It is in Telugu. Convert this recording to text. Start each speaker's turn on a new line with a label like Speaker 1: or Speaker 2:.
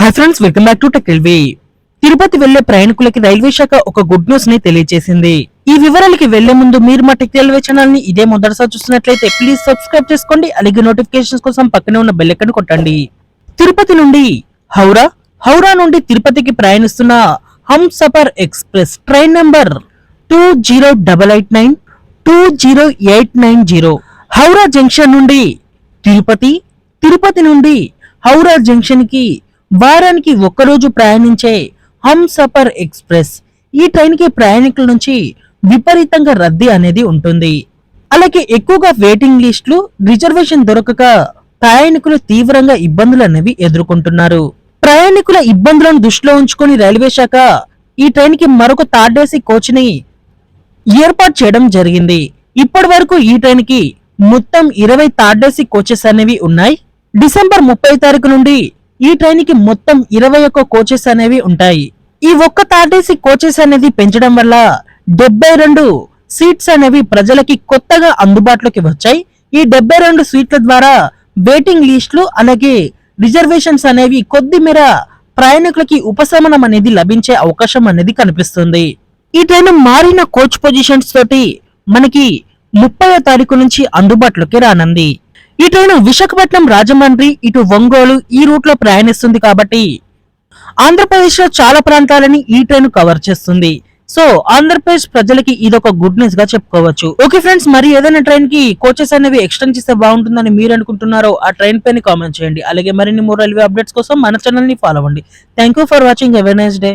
Speaker 1: Hi friends, welcome back to tech LV. Tirupati వెళ్లే ప్రయాణికులకి రైల్వే శాఖ ఒక గుడ్ న్యూస్ ని తెలియజేసింది. ఈ వివరాలకి వెళ్లే ముందు మీరు మా టెక్ ఎల్వి ఛానల్ ని ఇదే మొదటిసారి చూస్తున్నట్లయితే ప్లీజ్ సబ్స్క్రైబ్ చేసుకోండి. అలాగే నోటిఫికేషన్స్ కోసం పక్కనే ఉన్న బెల్ ఐకాన్ కొట్టండి. తిరుపతి నుండి హౌరా, హౌరా నుండి తిరుపతికి ప్రయాణిస్తున్న Humsafar express train number 2088920890 Howrah junction నుండి తిరుపతి, తిరుపతి నుండి హౌరా జంక్షన్ కి వారానికి ఒక్కరోజు ప్రయాణించే హంసఫర్ ఎక్స్ప్రెస్. ఈ ట్రైన్ కి ప్రయాణికుల నుంచి విపరీతంగా రద్దీ అనేది ఉంటుంది. అలాగే ఎక్కువగా వెయిటింగ్ లిస్టులు, రిజర్వేషన్ దొరకక ప్రయాణికులు తీవ్రంగా ఇబ్బందులు అనేవి ఎదుర్కొంటున్నారు. ప్రయాణికుల ఇబ్బందులను దృష్టిలో ఉంచుకొని రైల్వే శాఖ ఈ ట్రైన్ కి మరొక థర్డ్ ఏసీ కోచ్ ని ఏర్పాటు చేయడం జరిగింది. ఇప్పటి వరకు ఈ ట్రైన్ కి మొత్తం 20 థర్డ్ ఏసీ కోచెస్ అనేవి ఉన్నాయి. డిసెంబర్ 30 తారీఖు నుండి ఈ ట్రైన్ కి మొత్తం 21 కోచెస్ అనేవి ఉంటాయి. ఈ ఒక్క థర్డ్ ఏసీ కోచెస్ అనేది పెంచడం వల్ల 72 సీట్స్ అనేవి ప్రజలకి కొత్తగా అందుబాటులోకి వచ్చాయి. ఈ 72 సీట్ల ద్వారా వెయిటింగ్ లిస్టులు అలాగే రిజర్వేషన్స్ అనేవి కొద్ది మేర ప్రయాణికులకి ఉపశమనం అనేది లభించే అవకాశం అనేది కనిపిస్తుంది. ఈ ట్రైన్ మారిన కోచ్ పొజిషన్స్ తోటి మనకి 30వ తారీఖు నుంచి అందుబాటులోకి రానుంది. ఈ ట్రైన్ విశాఖపట్నం, రాజమండ్రి, ఇటు ఒంగోలు ఈ రూట్ లో ప్రయాణిస్తుంది కాబట్టి ఆంధ్రప్రదేశ్ లో చాలా ప్రాంతాలని ఈ ట్రైన్ కవర్ చేస్తుంది. సో ఆంధ్రప్రదేశ్ ప్రజలకి ఇదొక గుడ్ న్యూస్ గా చెప్పుకోవచ్చు. ఓకే ఫ్రెండ్స్, మరి ఏదైనా ట్రైన్ కి కోచెస్ అనేవి ఎక్స్టెండ్ చేస్తే బాగుంటుందని మీరు అనుకుంటున్నారో ఆ ట్రైన్ పైన కామెంట్ చేయండి. అలాగే మరిన్ని మోర్ రైల్వే అప్డేట్స్ కోసం మన ఛానల్ ని ఫాలో అవ్వండి. Thank you for watching. Have a nice day.